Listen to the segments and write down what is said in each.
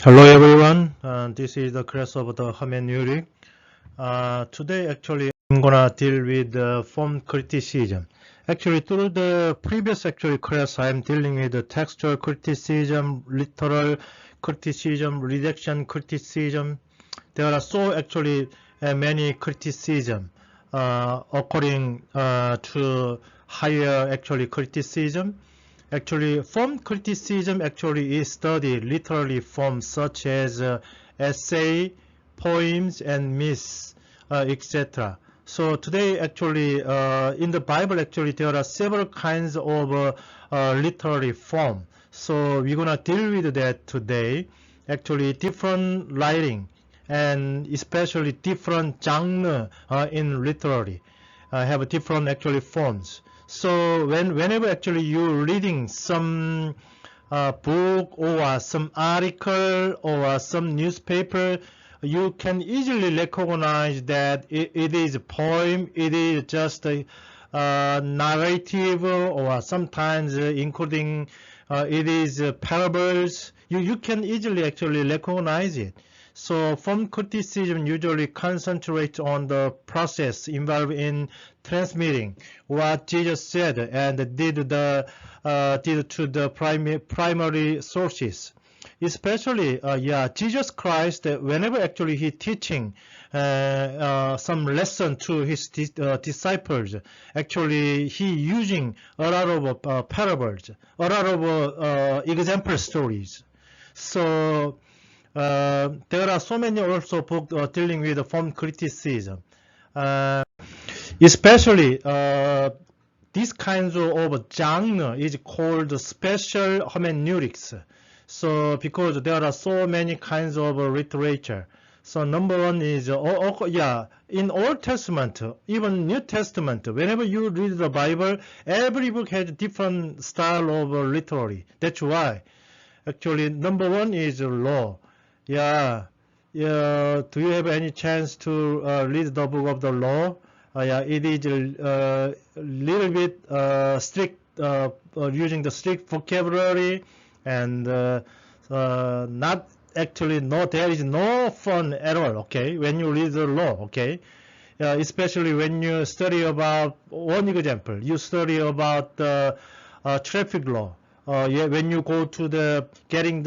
Hello everyone, this is the class of the hermeneutic. Today actually I'm gonna deal with the form criticism. Actually through the previous class I'm dealing with the textual criticism, literal criticism, redaction criticism. There are so many criticism according to higher criticism. Actually, form criticism actually is studied literally forms such as essay, poems, and myths, etc. So today, in the Bible, there are several kinds of literary form. So we're gonna deal with that today. Actually, different writing and especially different genre in literary have different forms. So whenever you're reading some book or some article or some newspaper, you can easily recognize that it is a poem, it is just a narrative, or sometimes including it is parables. You can easily recognize it. So form criticism usually concentrates on the process involved in transmitting what Jesus said and did to the primary sources. Especially, Jesus Christ, whenever he teaching some lesson to his disciples, he using a lot of parables, a lot of example stories. So there are so many also books dealing with the form criticism. Especially this kinds of genre is called special hermeneutics. So because there are so many kinds of literature. So number one is, in Old Testament, even New Testament, whenever you read the Bible, every book has different style of literary. That's why. Actually, number one is law. Yeah. Do you have any chance to read the book of the law? It is a little bit strict, using the strict vocabulary, and not no, there is no fun at all. Okay, when you read the law. Okay, especially when you study about one example, you study about traffic law. When you go to the getting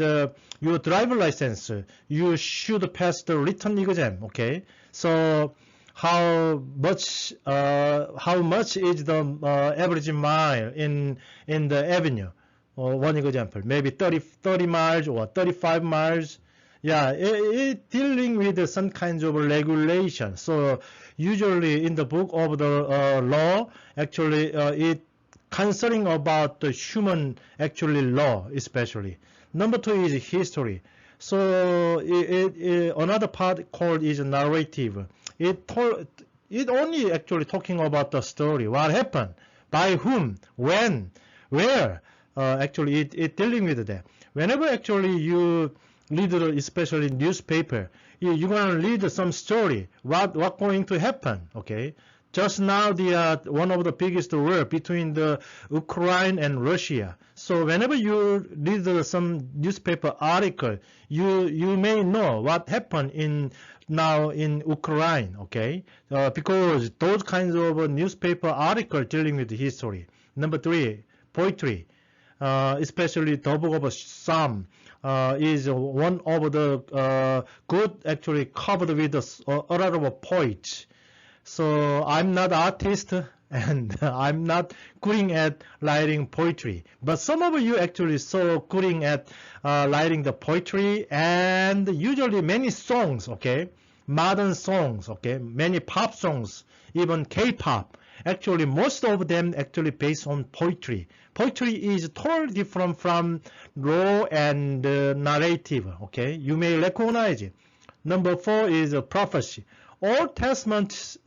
your driver license, you should pass the written exam. Okay, so how much is the average mile in the avenue? One example, maybe 30 miles or 35 miles. Yeah, it dealing with some kinds of regulation. So usually in the book of the law, it concerning about the human law, especially. Number two is history. So another part called is narrative. It only talking about the story, what happened, by whom, when, where. It dealing with that. Whenever you read, especially newspaper, you're gonna read some story, what going to happen. Okay, just now the one of the biggest war between the Ukraine and Russia. So whenever you read some newspaper article, you may know what happened now in Ukraine. Okay, because those kinds of newspaper article dealing with history. Number three, poetry. Especially the book of Psalm is one of the good covered with a lot of poets. So I'm not artist and I'm not good at writing poetry. But some of you so good at writing the poetry, and usually many songs, okay? Modern songs, okay? Many pop songs, even K-pop. Actually, most of them based on poetry. Poetry is totally different from raw and narrative, okay? You may recognize it. Number four is prophecy. Old Testament,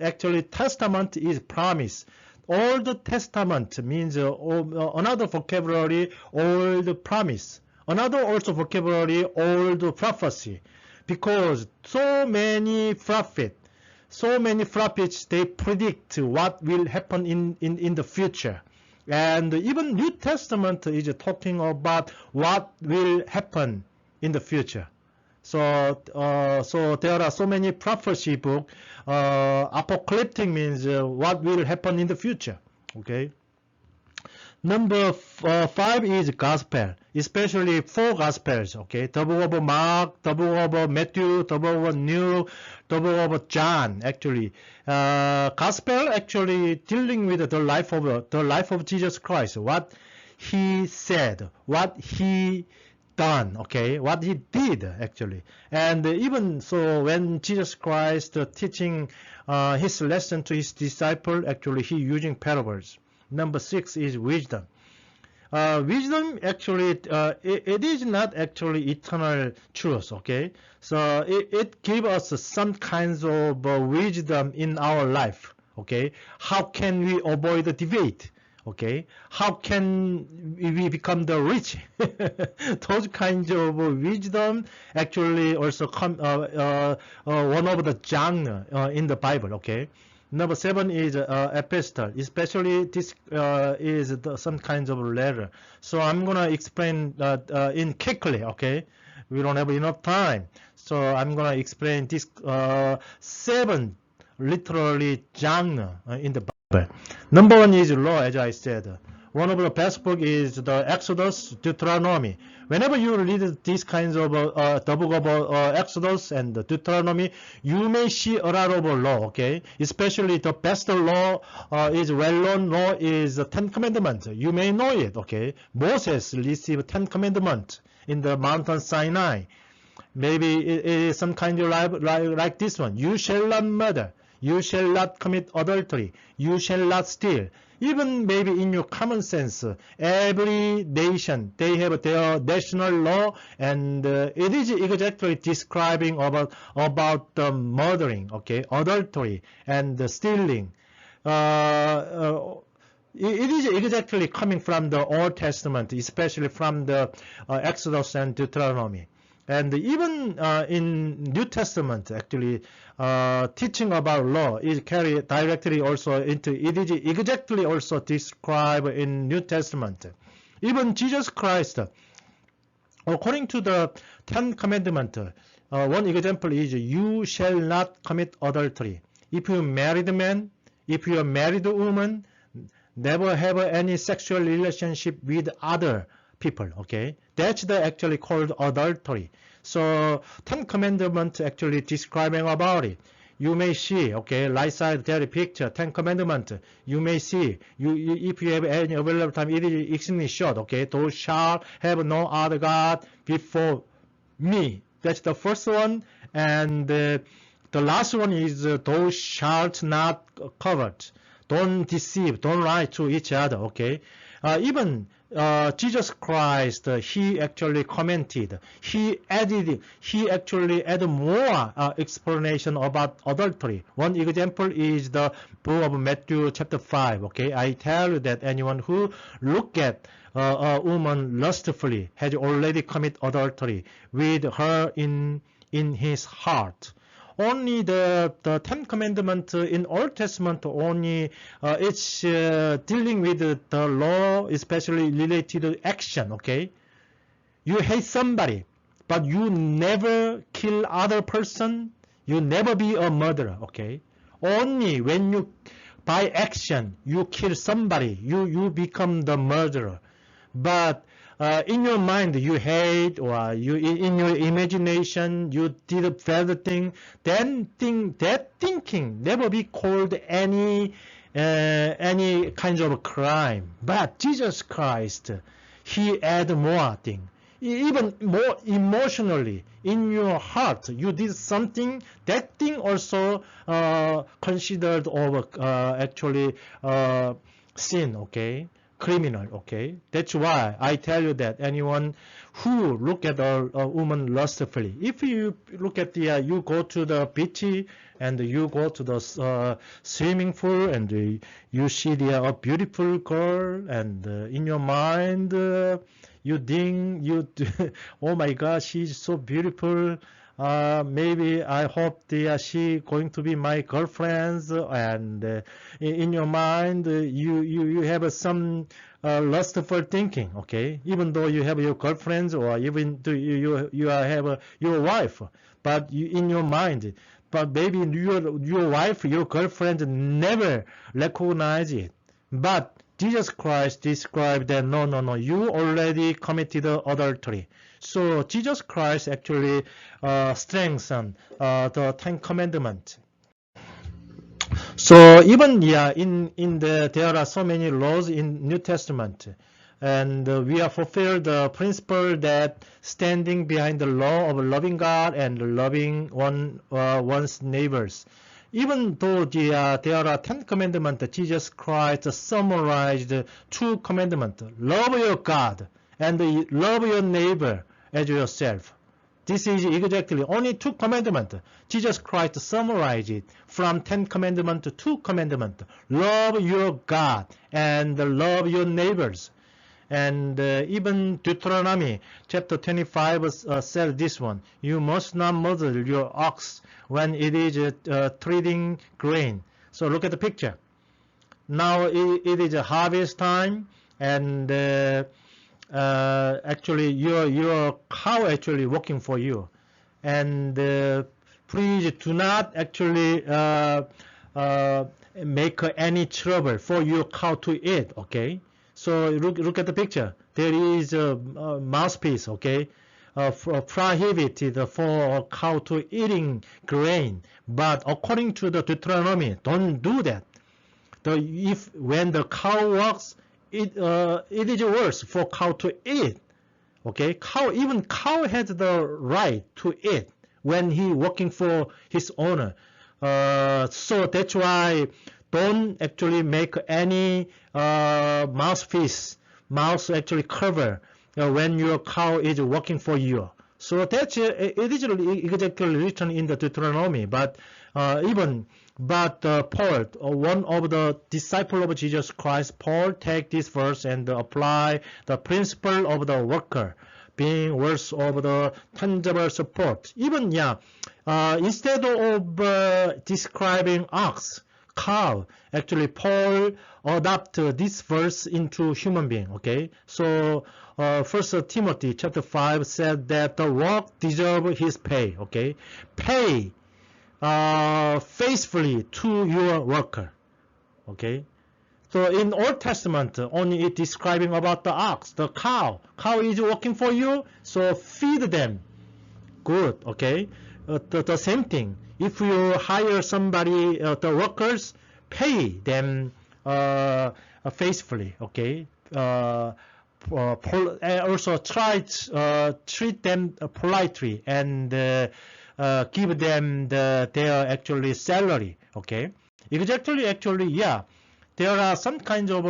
testament is promise. Old Testament means another vocabulary, old promise. Another also vocabulary, old prophecy. Because so many prophets, they predict what will happen in the future. And even New Testament is talking about what will happen in the future. So there are so many prophecy book. Apocalyptic means what will happen in the future. Okay. Number 5 is gospel, especially 4 gospels. Okay, the book of Mark, the book of Matthew, the book of Luke, the book of John. Actually, gospel actually dealing with the life of Jesus Christ, what he said, what he done, okay, what he did actually. And even so, when Jesus Christ teaching his lesson to his disciple, actually he using parables. Number 6 is wisdom. Wisdom actually, it is not actually eternal truth, okay? So it gives us some kinds of wisdom in our life, okay? How can we avoid the debate? Okay, how can we become the rich? Those kinds of wisdom actually also come one of the genre in the Bible. Okay, number 7 is epistle, especially this is some kinds of letter. So I'm gonna explain in quickly. Okay, we don't have enough time, so I'm gonna explain this 7 literally genre in the Bible. Number 1 is law, as I said. One of the best book is the Exodus, Deuteronomy. Whenever you read these kinds of the book of Exodus and Deuteronomy, you may see a lot of law. Okay, especially the best law is well-known law is the 10 Commandments. You may know it. Okay, Moses received 10 Commandments in the mountain Sinai. Maybe it is some kind of like this one. You shall not murder. You shall not commit adultery. You shall not steal. Even maybe in your common sense, every nation, they have their national law, and it is exactly describing about the murdering, okay, adultery, and the stealing. It is exactly coming from the Old Testament, especially from the Exodus and Deuteronomy. And even in New Testament, actually, teaching about law is carried directly also into, it is exactly also described in New Testament. Even Jesus Christ, according to the 10 Commandments, one example is you shall not commit adultery. If you married man, if you are married woman, never have any sexual relationship with other people, okay? That's the actually called adultery. So 10 Commandments actually describing about it. You may see, okay, right side there picture, 10 Commandments. You may see, if you have any available time, it is extremely short, okay? Thou shalt have no other God before me. That's the first one. And the last one is thou shalt not covet. Don't deceive, don't lie to each other, okay? Even Jesus Christ, he actually commented, he actually added more explanation about adultery. One example is the book of Matthew chapter 5, okay? I tell you that anyone who look at a woman lustfully has already committed adultery with her in his heart. Only the 10 Commandments in Old Testament only it's dealing with the law, especially related to action, okay? You hate somebody, but you never kill other person, you never be a murderer, okay? Only when you, by action, you kill somebody, you become the murderer. But in your mind you hate, or you in your imagination you did a bad thing, then that thinking never be called any kind of crime. But Jesus Christ, he add more thing, even more emotionally. In your heart you did something, that thing also considered over actually sin, okay, criminal, okay? That's why I tell you that anyone who look at a woman lustfully, if you look at the, you go to the beach and you go to the swimming pool and you see a beautiful girl, and in your mind you think, oh my God, she's so beautiful. maybe I hope she going to be my girlfriend, and in your mind you have some lustful thinking, okay? Even though you have your girlfriends, or even though you have your wife, but in your mind, but maybe your wife, your girlfriend never recognize it. But Jesus Christ described that no, you already committed adultery. So Jesus Christ actually strengthened the Ten Commandments. So even there are so many laws in New Testament, and we are fulfilled the principle that standing behind the law of loving God and loving one's neighbors. Even though there are 10 commandments, Jesus Christ summarized 2 commandments: love your God and love your neighbor as yourself. This is exactly only 2 commandments. Jesus Christ summarized it from 10 commandments to 2 commandments. Love your God and love your neighbors. And even Deuteronomy chapter 25 said this one: you must not muzzle your ox when it is treading grain. So look at the picture. Now it is a harvest time, and actually your cow actually working for you, and please do not actually make any trouble for your cow to eat, okay? So look at the picture. There is a mouthpiece, okay, prohibited for a cow to eating grain. But according to the Deuteronomy, don't do that. When the cow walks, it is worse for cow to eat. Okay, even cow has the right to eat when he working for his owner. So that's why don't actually make any mouth actually cover when your cow is working for you. So that's it is exactly written in the Deuteronomy. But Paul, one of the disciples of Jesus Christ, Paul take this verse and apply the principle of the worker being worth of the tangible support. Even instead of describing ox, cow, actually Paul adopted this verse into human being. Okay, so First Timothy chapter 5 said that the work deserves his pay. Okay, pay faithfully to your worker. Okay, so in Old Testament only it describing about the ox, the cow. Cow is working for you, so feed them. Good. Okay, the same thing. If you hire somebody, the workers, pay them faithfully. Okay. Also try treat them politely and give them their actually salary. Okay. Actually, yeah. There are some kinds of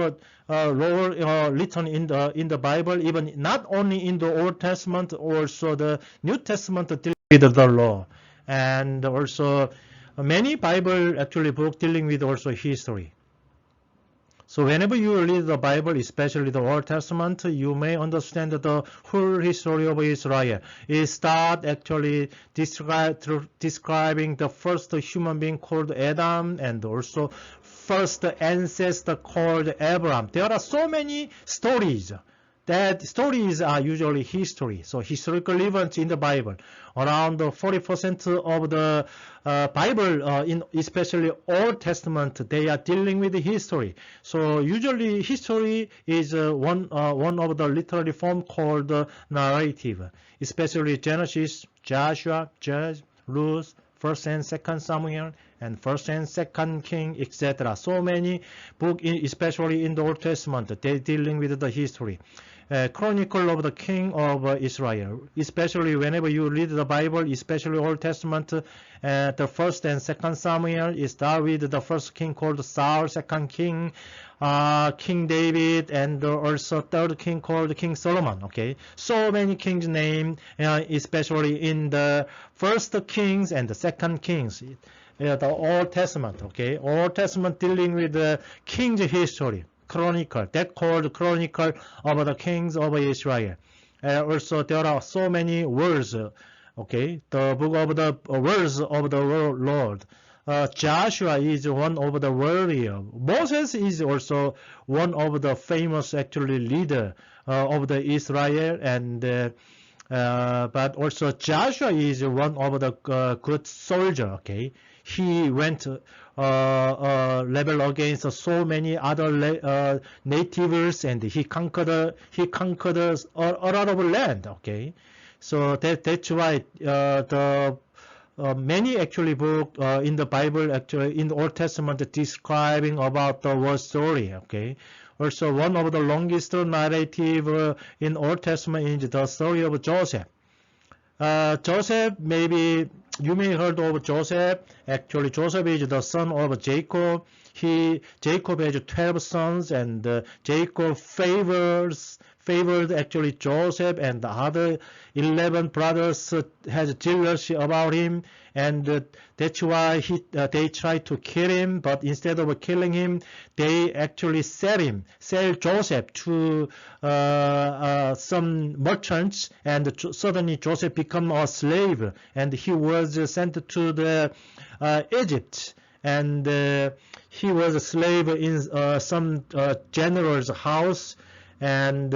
law written in the Bible, even not only in the Old Testament, also the New Testament dealing with the law, and also many Bible actually book dealing with also history. So whenever you read the Bible, especially the Old Testament, you may understand the whole history of Israel. It starts actually describing the first human being called Adam, and also first ancestor called Abraham. There are so many stories. That stories are usually history, so historical events in the Bible. Around 40% of the Bible, especially Old Testament, they are dealing with history. So usually history is one of the literary form called narrative, especially Genesis, Joshua, Judge, Ruth, 1st and 2nd Samuel, and 1st and 2nd King, etc. So many books, especially in the Old Testament, they dealing with the history. Chronicle of the King of Israel. Especially whenever you read the Bible, especially Old Testament, the 1st and 2nd Samuel is start with the first king called Saul, 2nd King, King David, and also 3rd king called King Solomon. Okay, so many kings named, especially in the 1st Kings and the 2nd Kings. The Old Testament. Okay, Old Testament dealing with the king's history. Chronicle, that called Chronicle of the Kings of Israel. Also, there are so many words Okay, the book of the words of the Lord. Joshua is one of the warrior. Moses is also one of the famous actually leader of the Israel, and but also Joshua is one of the good soldier. Okay, he went level against so many other natives, and he conquered a lot of land. Okay, so that's why the many actually book in the Bible, actually in the Old Testament, describing about the war story. Okay, also one of the longest narrative in Old Testament is the story of Joseph. Joseph, maybe you may heard of Joseph. Actually, Joseph is the son of Jacob. Jacob has 12 sons, and Jacob favored actually Joseph, and the other 11 brothers has jealousy about him, and that's why they tried to kill him. But instead of killing him, they actually sell Joseph to some merchants, and suddenly Joseph become a slave, and he was sent to the Egypt, and he was a slave in some general's house, and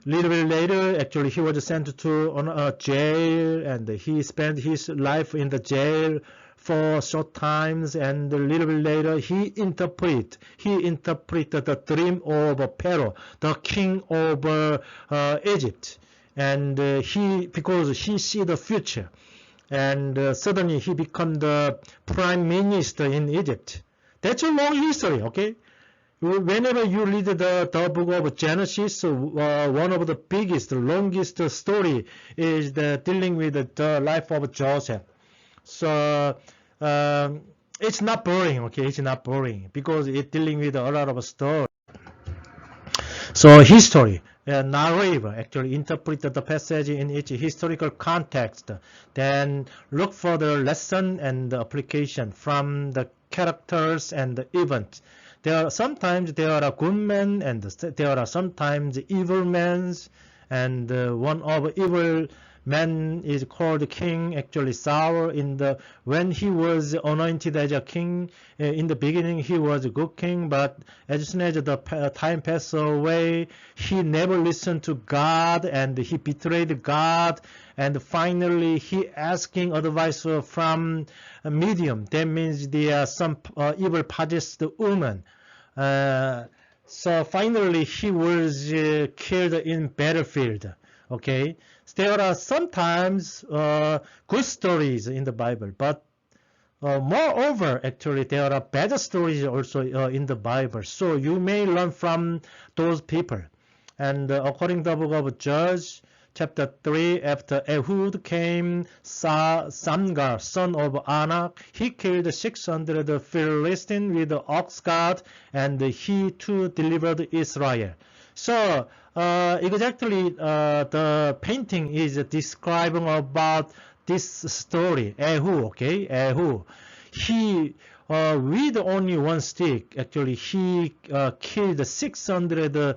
little bit later, actually, he was sent to a jail, and he spent his life in the jail for short times, and a little bit later, he interpreted the dream of Pharaoh, the king of Egypt, and because he see the future, and suddenly he become the prime minister in Egypt. That's a long history, okay? Whenever you read the book of Genesis, one of the biggest, longest story is dealing with the life of Joseph. So it's not boring, okay? It's not boring because it's dealing with a lot of story. So history, narrator actually interpret the passage in its historical context, then look for the lesson and the application from the characters and the events. Sometimes there are good men, and there are sometimes evil men, and one of evil men is called king, actually Saul. When he was anointed as a king, in the beginning he was a good king, but as soon as the time passed away, he never listened to God, and he betrayed God, and finally he asking advice from a medium. That means there are some evil possessed woman. So finally he was killed in battlefield. Okay, there are sometimes good stories in the Bible, but moreover, actually, there are bad stories also in the Bible. So you may learn from those people. And according to the book of Judges, chapter 3, after Ehud came Samgar, son of Anak. He killed 600 Philistines with the ox guard, and he too delivered Israel. So exactly the painting is describing about this story. Ehud, okay, Ehud. He with only one stick, actually, he killed 600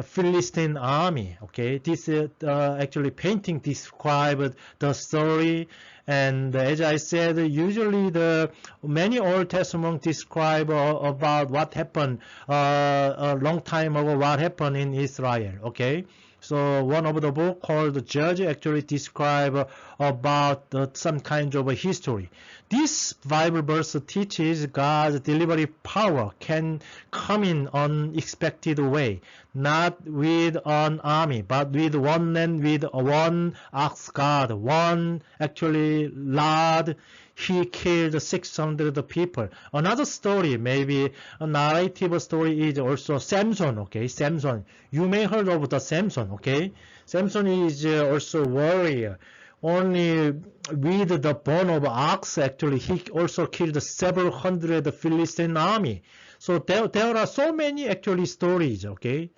Philistine army. Okay, this actually painting described the story, and as I said, usually the many Old Testament describe about what happened a long time ago, what happened in Israel. Okay. So one of the book called Judge actually describe about some kind of a history. This Bible verse teaches God's delivery power can come in unexpected way, not with an army, but with one man, with one ox guard, one actually lad. He killed 600 people. Another story, maybe a narrative story, is also Samson. Okay, Samson. You may heard of the Samson. Okay, Samson is also warrior. Only with the bone of ox, actually, he also killed several hundred Philistine army. So there are so many actually stories. Okay,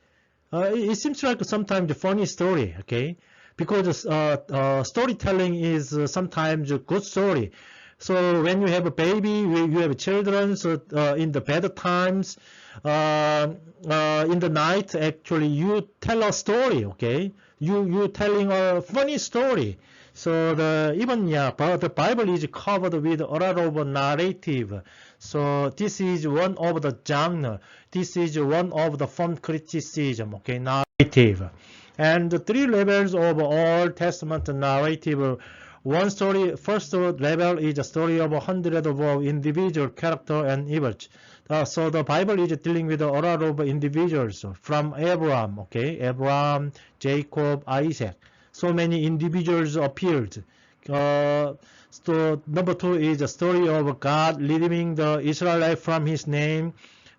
it seems like sometimes a funny story. Okay, because storytelling is sometimes a good story. So when you have a baby, you have children, so in the bad times, in the night, actually, you tell a story, okay? You telling a funny story. So but the Bible is covered with a lot of narrative. So this is one of the genre. This is one of the form criticism, okay, narrative. And the three levels of Old Testament narrative. One story, first level is a story of hundreds of individual character and events. So the Bible is dealing with a lot of individuals from Abraham, okay, Abraham, Jacob, Isaac. So many individuals appeared. So number two is the story of God leading the Israelites from His name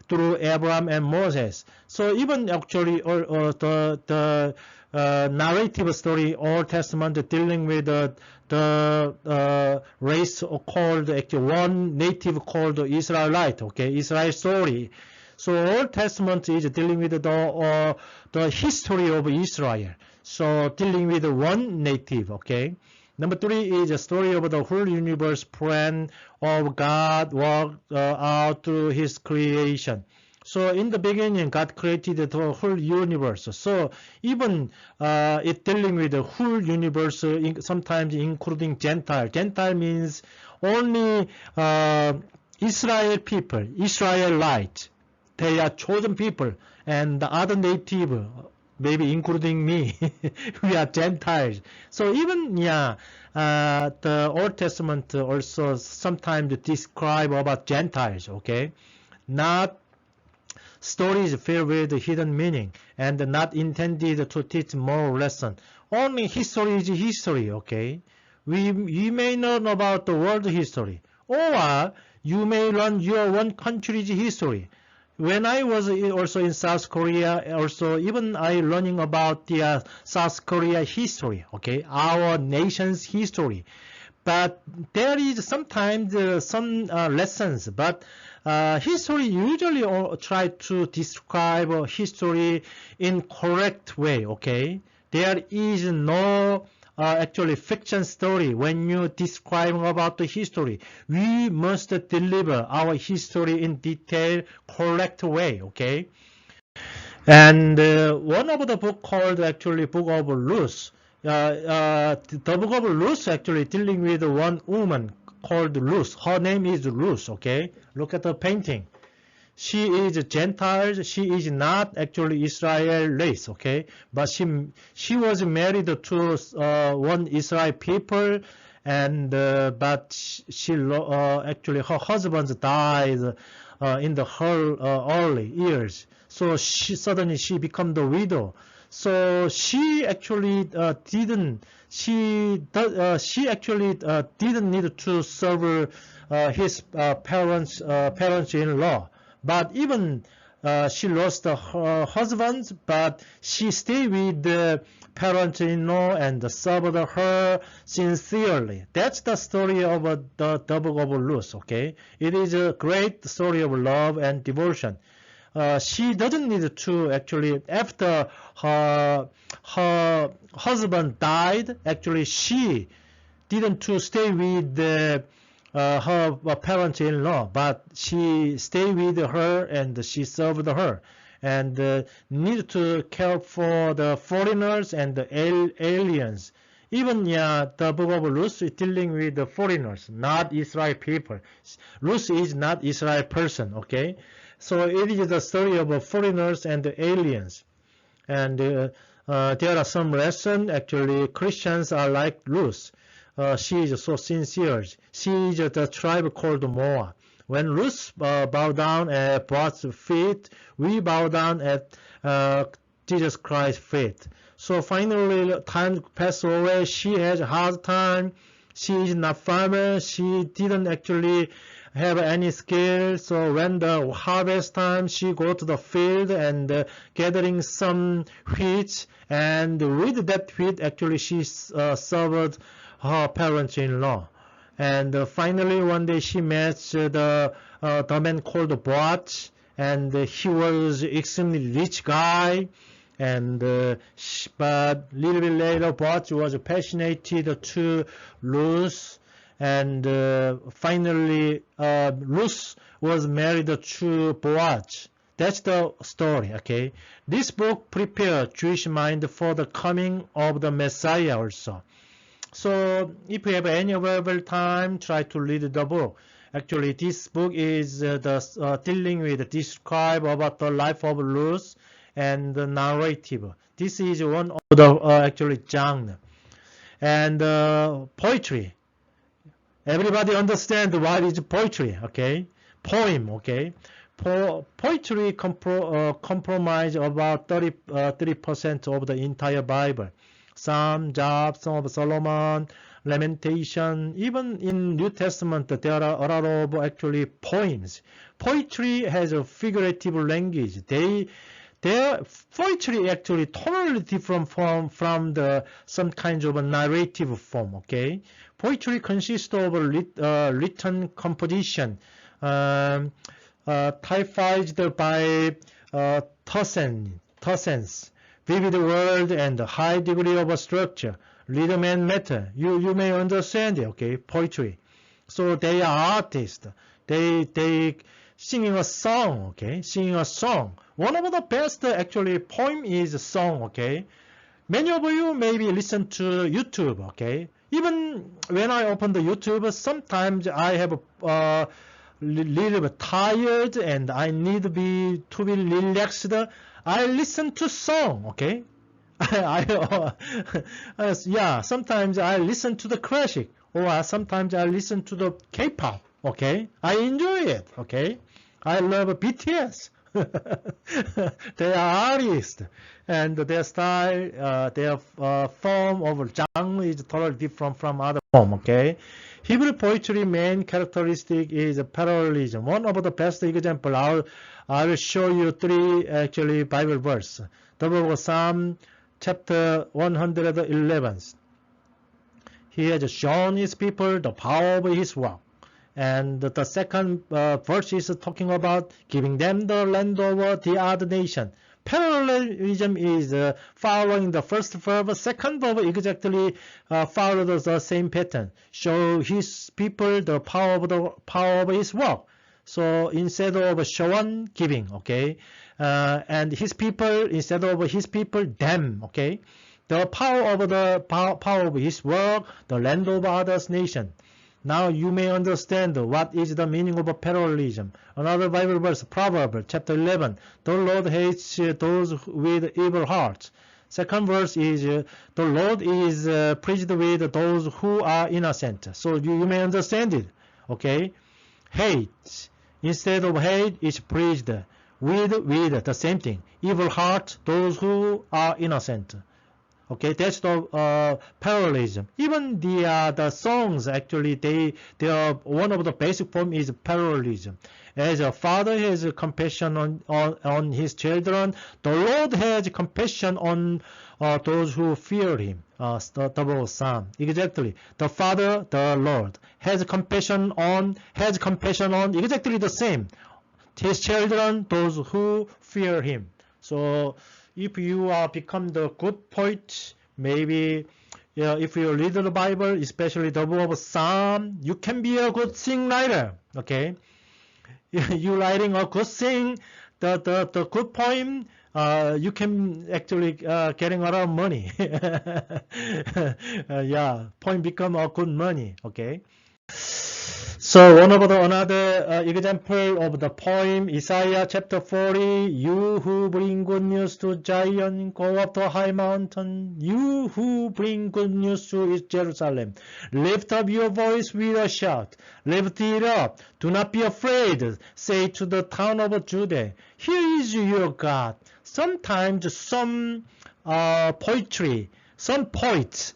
through Abraham and Moses. So even actually the narrative story, Old Testament, dealing with the race called, actually one native called Israelite, okay, Israel story. So Old Testament is dealing with the history of Israel. So dealing with one native, okay. Number three is a story of the whole universe plan of God worked out through His creation. So in the beginning, God created the whole universe. So even it dealing with the whole universe, sometimes including Gentile. Gentile means only Israel people, Israelite. They are chosen people, and the other native, maybe including me, we are Gentiles. So even, the Old Testament also sometimes describe about Gentiles, okay? Not stories filled with hidden meaning and not intended to teach moral lesson. Only history is history, okay? You may learn about the world history, or you may learn your own country's history. When I was also in South Korea, also even I learning about the South Korea history, okay, our nation's history. But there is sometimes some lessons, but history usually try to describe history in correct way, okay? There is no actually fiction story when you describe about the history. We must deliver our history in detail, correct way, okay? And one of the book called actually Book of Ruth. The Book of Ruth actually dealing with one woman called Ruth. Her name is Ruth, okay? Look at the painting. She is Gentile. She is not actually Israel race, okay? But she was married to one Israel people, and but she actually her husband died in her early years. So suddenly she became the widow. So she actually didn't need to serve his parents-in-law. But even she lost her husband, but she stayed with the parents-in-law and served her sincerely. That's the story of the Book of Ruth, okay? It is a great story of love and devotion. She doesn't need to actually, after her husband died, actually she didn't to stay with her parents-in-law, but she stayed with her and she served her, and need to care for the foreigners and the aliens. Even the Book of Ruth is dealing with the foreigners, not Israel people. Ruth is not Israel person, okay? So it is the story of foreigners and the aliens. And there are some lessons. Actually, Christians are like Ruth. She is so sincere. She is the tribe called Moab. When Ruth bowed down at Boaz's feet, we bow down at Jesus Christ's feet. So finally, time passed away. She has a hard time. She is not farmer. She didn't actually have any skill. So when the harvest time, she go to the field and gathering some wheat. And with that wheat, actually, she served her parents-in-law. And finally, one day she met the man called Boaz, and he was extremely rich guy. And but little bit later, Boaz was passionate to Ruth, and finally, Ruth was married to Boaz. That's the story, okay? This book prepared Jewish mind for the coming of the Messiah also. So if you have any available time, try to read the book. Actually, this book is dealing with describe about the life of Ruth and the narrative. This is one of the actually genre. And poetry. Everybody understand what is poetry, okay? Poem, okay? Poetry compromise about 30% of the entire Bible. Psalm, Job, Song of Solomon, Lamentation. Even in New Testament, there are a lot of actually poems. Poetry has a figurative language. Their poetry actually totally different from the some kinds of a narrative form. Okay, poetry consists of a written composition, typified by Thousands, vivid word and high degree of structure, rhythm and matter. You may understand it, okay? Poetry. So they are artists. They singing a song, okay? Singing a song. One of the best actually poem is a song, okay? Many of you maybe listen to YouTube, okay? Even when I open the YouTube, sometimes I have a little bit tired and I need to be relaxed. I listen to song, okay? Yeah, sometimes I listen to the classic or sometimes I listen to the K-pop, okay? I enjoy it, okay? I love BTS. They are artists and their style, their form of genre is totally different from other form, okay? Hebrew poetry main characteristic is parallelism. One of the best example, I will show you three actually Bible verse. The book of Psalm chapter 111. He has shown his people the power of his work. And the second verse is talking about giving them the land over the other nation. Parallelism is following the first verb. Second verb exactly follows the same pattern. Show his people the power of his work. So instead of shown, giving, okay, and his people instead of his people, them, okay. The power of his work, the land of others nation. Now you may understand what is the meaning of a parallelism. Another Bible verse, Proverbs chapter 11. The Lord hates those with evil hearts. Second verse is, the Lord is pleased with those who are innocent. So you may understand it. Okay? Hate. Instead of hate, is pleased. With the same thing. Evil heart, those who are innocent. Okay, that's the parallelism. Even the songs actually they are one of the basic form is parallelism. As a father has compassion on his children, the Lord has compassion on those who fear him. Double Psalm. Exactly. The Father, the Lord, has compassion on exactly the same. His children, those who fear him. So if you become the good poet, maybe if you read the Bible, especially the book of Psalm, you can be a good songwriter. Okay, you writing a good sing, the good poem, you can actually getting a lot of money. Yeah, poem become a good money. Okay. So another example of the poem, Isaiah chapter 40, you who bring good news to Zion, go up to high mountain. You who bring good news to Jerusalem, lift up your voice with a shout. Lift it up. Do not be afraid. Say to the town of Judah, here is your God. Sometimes some poetry, some poet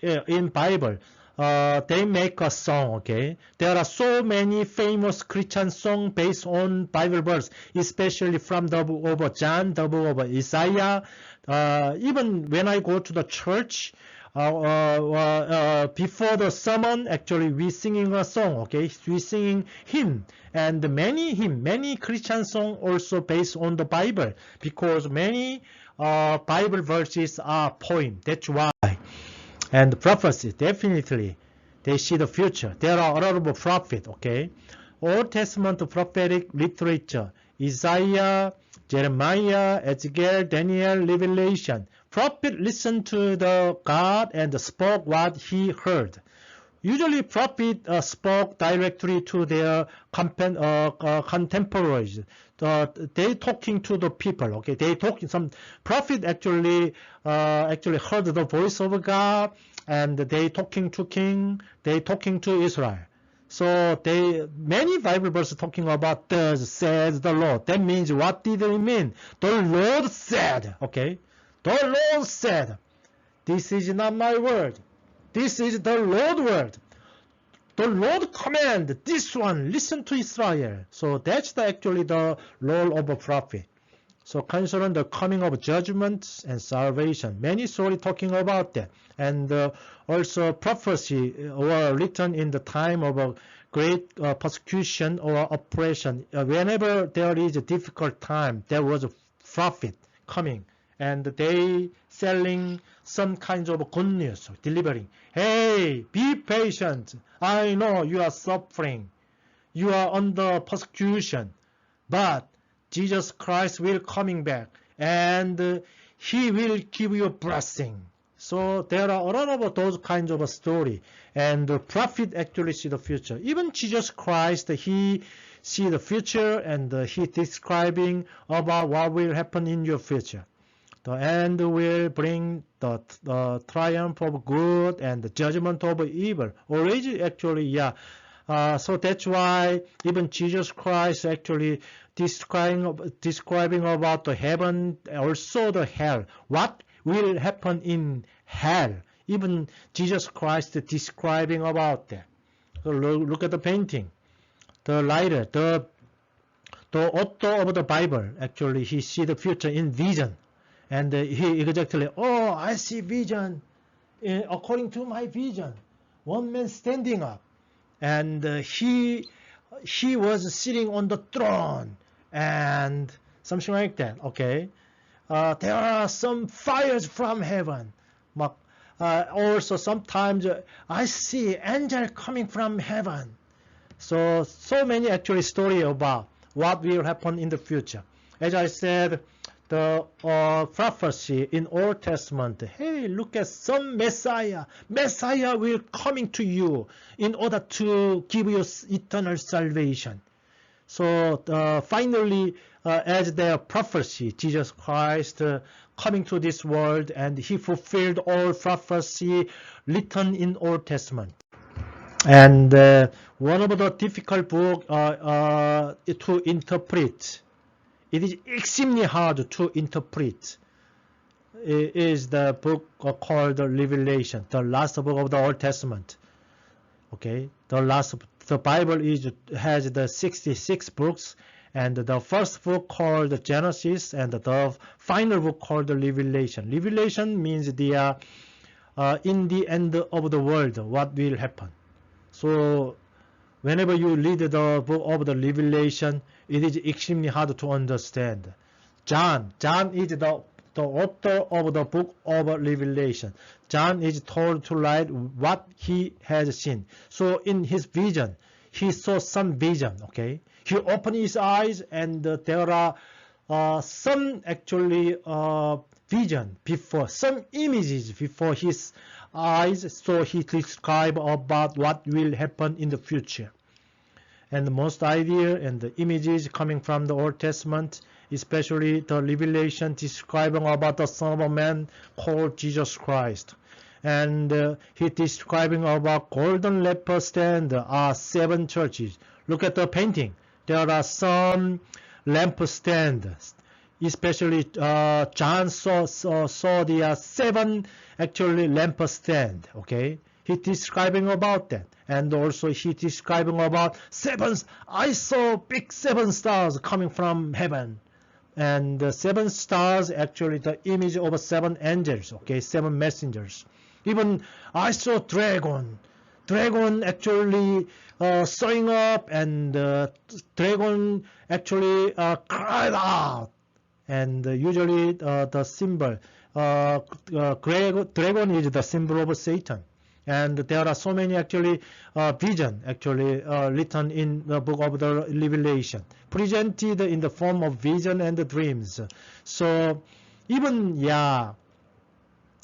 in Bible, they make a song, okay? There are so many famous Christian songs based on Bible verse, especially from the book of John, the book of Isaiah. Even when I go to the church, before the sermon, actually we singing a song, okay? We singing hymn, and many Christian songs also based on the Bible, because many Bible verses are poem. That's why. And prophecy, definitely, they see the future. There are a lot of prophets, okay? Old Testament prophetic literature, Isaiah, Jeremiah, Ezekiel, Daniel, Revelation, prophet listened to the God and spoke what he heard. Usually, prophet spoke directly to their contemporaries. They talking to the people. Okay, they talking. Some prophet actually heard the voice of God, and they talking to king. They talking to Israel. So many Bible verses talking about thus says the Lord. That means what did it mean? The Lord said. Okay, the Lord said, "This is not my word. This is the Lord's word. The Lord command this one, listen to Israel." So that's actually the role of a prophet. So concerning the coming of judgment and salvation, many stories talking about that. And also prophecy were written in the time of a great persecution or oppression. Whenever there is a difficult time, there was a prophet coming, and they selling some kinds of good news, delivering. Hey, be patient. I know you are suffering. You are under persecution. But Jesus Christ will coming back, and he will give you a blessing. So there are a lot of those kinds of a story, and the prophet actually see the future. Even Jesus Christ, he see the future, and he describing about what will happen in your future. The end will bring the triumph of good and the judgment of evil. Already, actually, yeah. So that's why even Jesus Christ actually describing about the heaven, also the hell. What will happen in hell? Even Jesus Christ describing about that. So look at the painting. The writer, the author of the Bible, actually, he see the future in vision. And he exactly, oh, I see vision. According to my vision, one man standing up, and he was sitting on the throne, and something like that. Okay, there are some fires from heaven. Also, sometimes I see angel coming from heaven. So many actually story about what will happen in the future. As I said, the prophecy in Old Testament, hey, look at some Messiah. Messiah will coming to you in order to give you eternal salvation. So finally, as their prophecy, Jesus Christ coming to this world, and he fulfilled all prophecy written in Old Testament. And one of the difficult book to interpret, it is extremely hard to interpret, is the book called Revelation, the last book of the Old Testament. Okay, the Bible has the 66 books, and the first book called Genesis, and the final book called Revelation. Revelation means the in the end of the world, what will happen. So whenever you read the book of the Revelation, it is extremely hard to understand. John is the author of the book of Revelation. John is told to write what he has seen. So in his vision, he saw some vision. Okay, he opened his eyes, and there are some actually vision before, some images before his eyes. So he described about what will happen in the future. And the most idea and the images coming from the Old Testament, especially the Revelation describing about the Son of Man called Jesus Christ. And he describing about golden lampstand are 7 churches. Look at the painting. There are some lampstands. Especially John saw the 7 actually lampstand. Okay, he describing about that. And also he describing about 7. I saw big 7 stars coming from heaven. And the 7 stars actually the image of 7 angels. Okay, 7 messengers. Even I saw dragon. Dragon actually sewing up, and dragon actually cried out. And usually the symbol, dragon is the symbol of Satan. And there are so many actually vision actually written in the book of the Revelation, presented in the form of vision and dreams. So even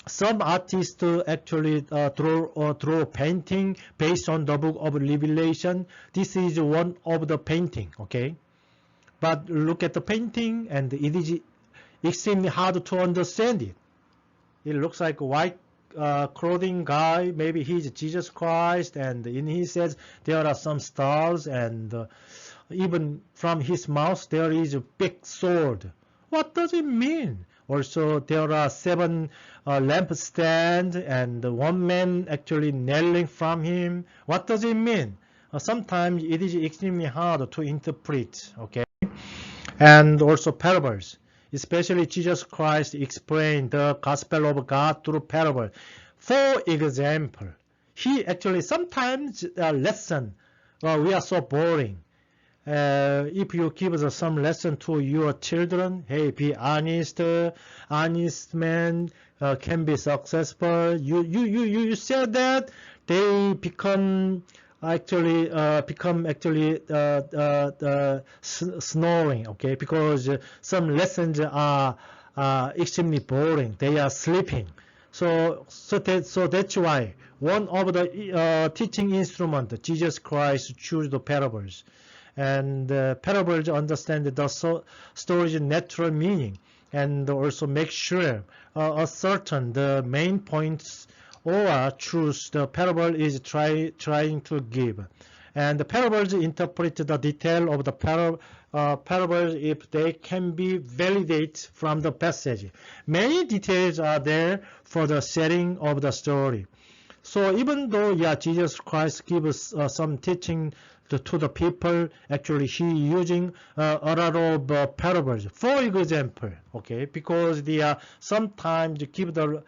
some artists actually draw painting based on the book of Revelation. This is one of the painting, okay? But look at the painting, and it is extremely hard to understand it. It looks like a white clothing guy. Maybe he's Jesus Christ, and in his head there are some stars, and even from his mouth there is a big sword. What does it mean? Also, there are 7 lampstands and one man actually kneeling from him. What does it mean? Sometimes it is extremely hard to interpret, okay? And also parables. Especially Jesus Christ explained the gospel of God through parable. For example, he actually sometimes lesson, we are so boring. If you give some lesson to your children, hey, be honest, honest man can be successful. You said that they become actually snoring, okay? Because some lessons are extremely boring. They are sleeping. So that's why one of the teaching instruments, Jesus Christ choose the parables. And parables understand the story's natural meaning, and also make sure ascertain the main points or truths the parable is trying to give. And the parables interpret the detail of the parables if they can be validated from the passage. Many details are there for the setting of the story. So even though, Jesus Christ gives some teaching to the people, actually he using a lot of parables. For example, okay, because they are sometimes give the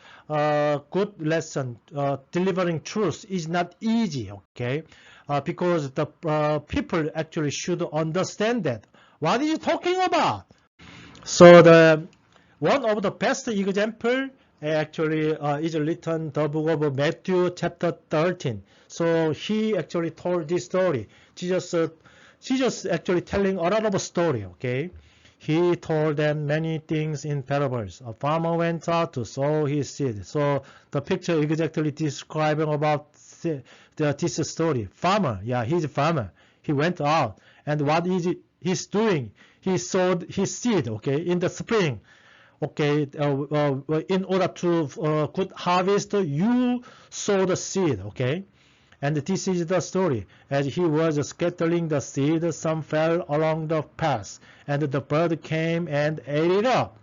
good lesson, delivering truth is not easy, okay, because the people actually should understand that. What is he talking about? So one of the best example actually is written the book of Matthew chapter 13. So he actually told this story. Jesus actually telling a lot of a story, okay? He told them many things in parables. A farmer went out to sow his seed. So the picture exactly describing about this story. Farmer, he's a farmer. He went out, and what is he's doing? He sowed his seed, okay, in the spring. Okay, in order to good harvest, you sow the seed, okay? And this is the story. As he was scattering the seed, some fell along the path, and the bird came and ate it up.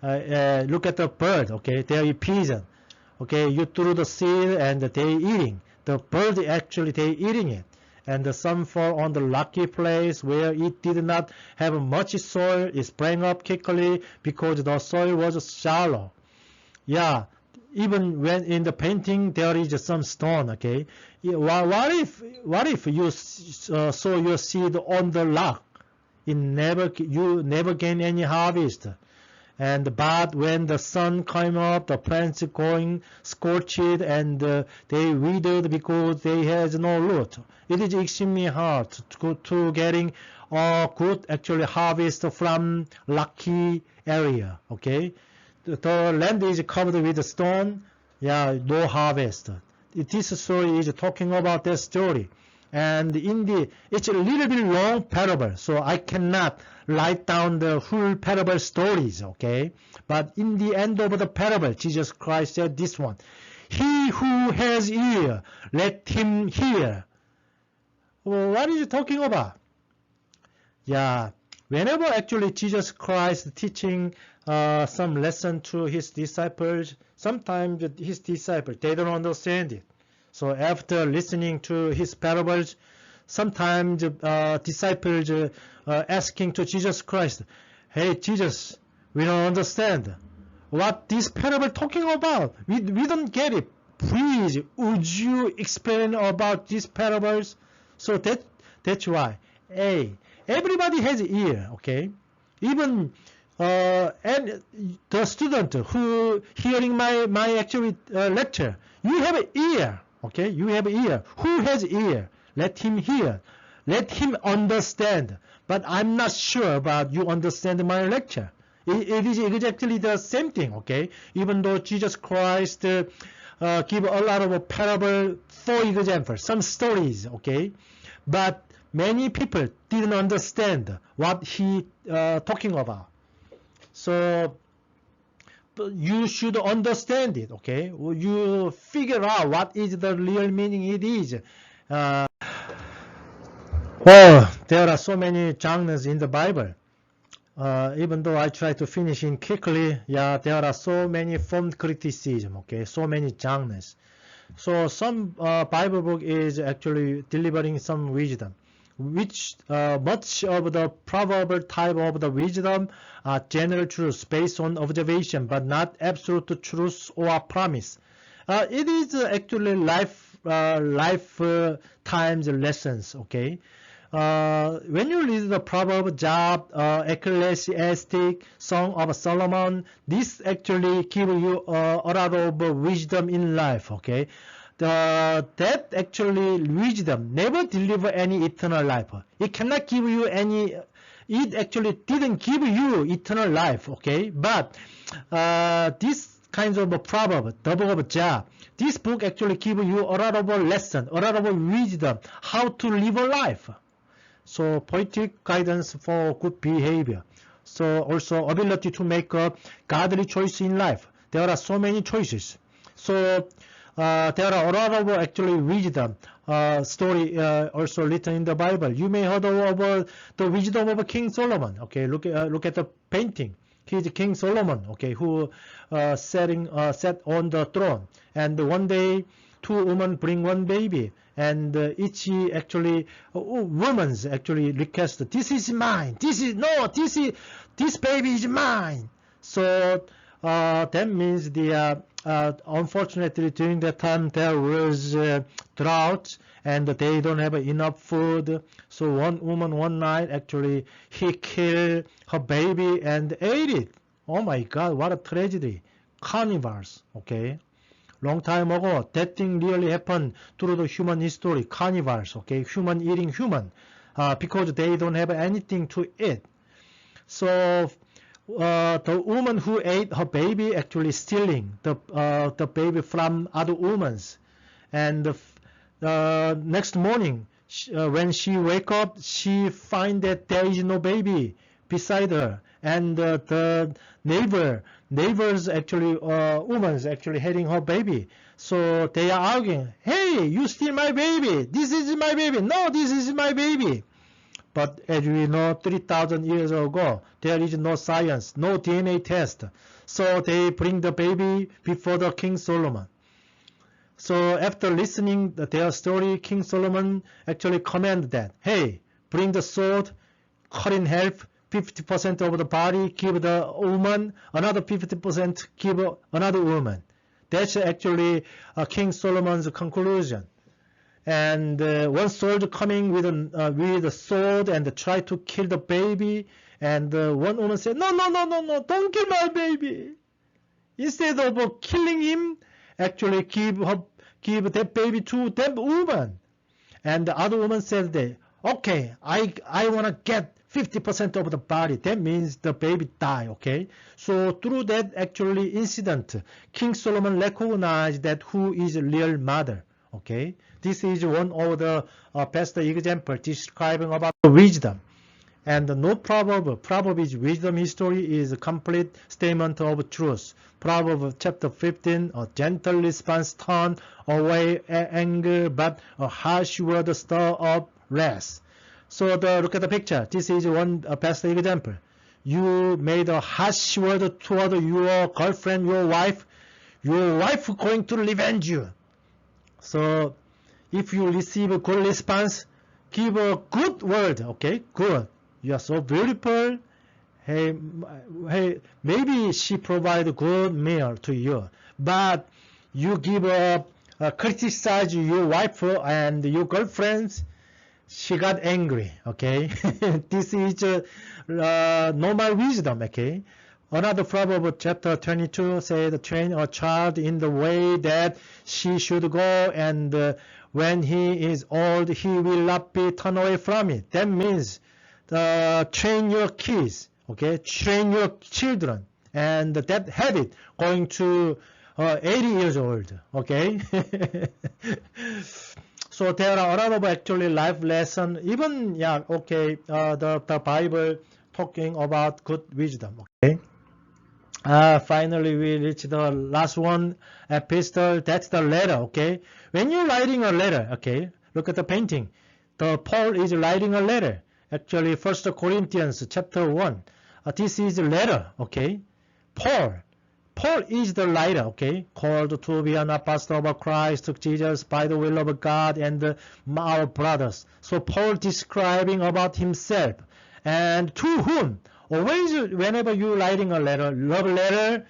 Look at the bird, okay? They are pigeon. Okay, you threw the seed and they eating. The bird actually they eating it. And some fall on the rocky place where it did not have much soil. It sprang up quickly because the soil was shallow. Yeah, even when in the painting there is some stone, okay? What if you sow your seed on the rock? You never gain any harvest. But when the sun came up, the plants going scorched, and they withered because they had no root. It is extremely hard to getting a good actually harvest from rocky area. Okay, the land is covered with stone. No harvest. This story is talking about that story. And it's a little bit long parable, so I cannot write down the whole parable stories, okay? But in the end of the parable, Jesus Christ said this one: "He who has ear, let him hear." Well, what is he talking about? Whenever actually Jesus Christ teaching some lesson to his disciples, sometimes his disciples, they don't understand it. So after listening to his parables, sometimes disciples asking to Jesus Christ, "Hey Jesus, we don't understand what this parable talking about. We don't get it. Please, would you explain about these parables?" So that's why. Hey, everybody has ear, okay? Even and the student who hearing my actually lecture, you have an ear. Okay, you have ear. Who has ear? Let him hear. Let him understand. But I'm not sure about you understand my lecture. It is exactly the same thing, okay? Even though Jesus Christ give a lot of parable, for example, some stories, okay? But many people didn't understand what he talking about. So you should understand it, okay? You figure out what is the real meaning it is. Well, there are so many genres in the Bible. Even though I try to finish in quickly, yeah, there are so many form criticism, okay? So many genres. So some Bible book is actually delivering some wisdom, which much of the proverb type of the wisdom are general truths based on observation, but not absolute truth or promise. It is actually lifetimes lessons, okay? When you read the Proverb, Job, Ecclesiastic, Song of Solomon, this actually give you a lot of wisdom in life, okay? That actually wisdom never deliver any eternal life. It cannot give you any, it actually didn't give you eternal life, okay? But this kinds of a proverb, the book of Job, this book actually give you a lot of lesson, a lot of wisdom, how to live a life. So poetic guidance for good behavior. So also ability to make a godly choice in life. There are so many choices. So there are a lot of actually wisdom story also written in the Bible. You may heard of the wisdom of King Solomon. Okay, look at the painting. He's King Solomon. Okay, who sat on the throne. And one day, two women bring one baby, and each actually woman's actually request, this is mine. This baby is mine. So that means the unfortunately during that time there was drought and they don't have enough food. So one woman one night actually he killed her baby and ate it. Oh my God, what a tragedy! Carnivores, okay. Long time ago, that thing really happened through the human history. Carnivores, okay, human eating human, because they don't have anything to eat. So the woman who ate her baby actually stealing the baby from other women's, and next morning when she wake up, she find that there is no baby beside her, and the neighbors actually woman's actually having her baby. So they are arguing, hey, you steal my baby, this is my baby, no, this is my baby. But as we know, 3,000 years ago, there is no science, no DNA test. So they bring the baby before the King Solomon. So after listening their story, King Solomon actually commanded that, hey, bring the sword, cut in half, 50% of the body give the woman, another 50% give another woman. That's actually King Solomon's conclusion. And one soldier coming with a sword and try to kill the baby, and one woman said, no, don't kill my baby. Instead of killing him, actually give that baby to that woman. And the other woman said that, okay, I want to get 50% of the body. That means the baby die, okay? So through that actually incident, King Solomon recognized that who is a real mother, okay? This is one of the best example describing about wisdom. And no proverb is wisdom history is a complete statement of truth. Proverb chapter 15, a gentle response turn away anger, but a harsh word stir up wrath. So look at the picture. This is one best example. You made a harsh word toward your girlfriend, your wife going to revenge you. So if you receive a good response, give a good word, okay? Good. You are so beautiful. Hey, maybe she provide a good meal to you, but you give criticize your wife and your girlfriends. She got angry, okay? This is normal wisdom, okay? Another proverb, chapter 22, said, train a child in the way that she should go, and when he is old, he will not be turned away from it. That means train your kids, Okay, train your children, and that habit going to 80 years old. Okay. So there are a lot of actually life lesson. Even the Bible talking about good wisdom. Okay. Finally, we reach the last one, epistle. That's the letter. Okay. When you're writing a letter, okay, look at the painting. The Paul is writing a letter. Actually, 1 Corinthians chapter 1. This is a letter. Okay. Paul is the writer, okay, called to be an apostle of Christ Jesus by the will of God and our brothers. So Paul describing about himself, and to whom. Always, whenever you're writing a letter, love letter,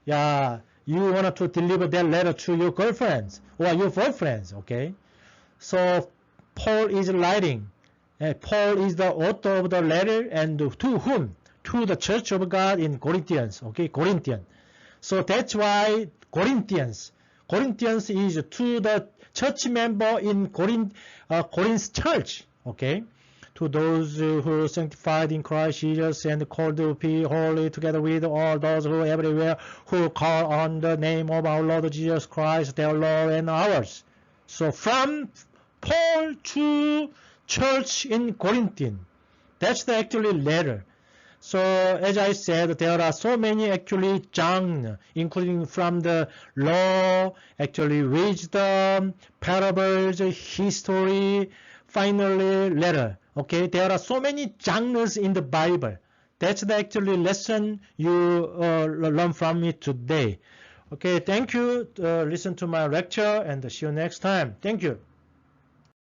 you want to deliver that letter to your girlfriends or your boyfriends, okay. So Paul is writing. Paul is the author of the letter, and to whom? To the church of God in Corinthians, okay, Corinthian. So that's why Corinthians is to the church member in Corinth church, okay, to those who are sanctified in Christ Jesus and called to be holy, together with all those who everywhere who call on the name of our Lord Jesus Christ, their Lord and ours. So from Paul to church in Corinthian, that's the actually letter. So as I said, there are so many actually genres, including from the law, actually wisdom, parables, history, finally letter. Okay, there are so many genres in the Bible. That's the actually lesson you learn from me today. Okay, thank you. Listen to my lecture and see you next time. Thank you.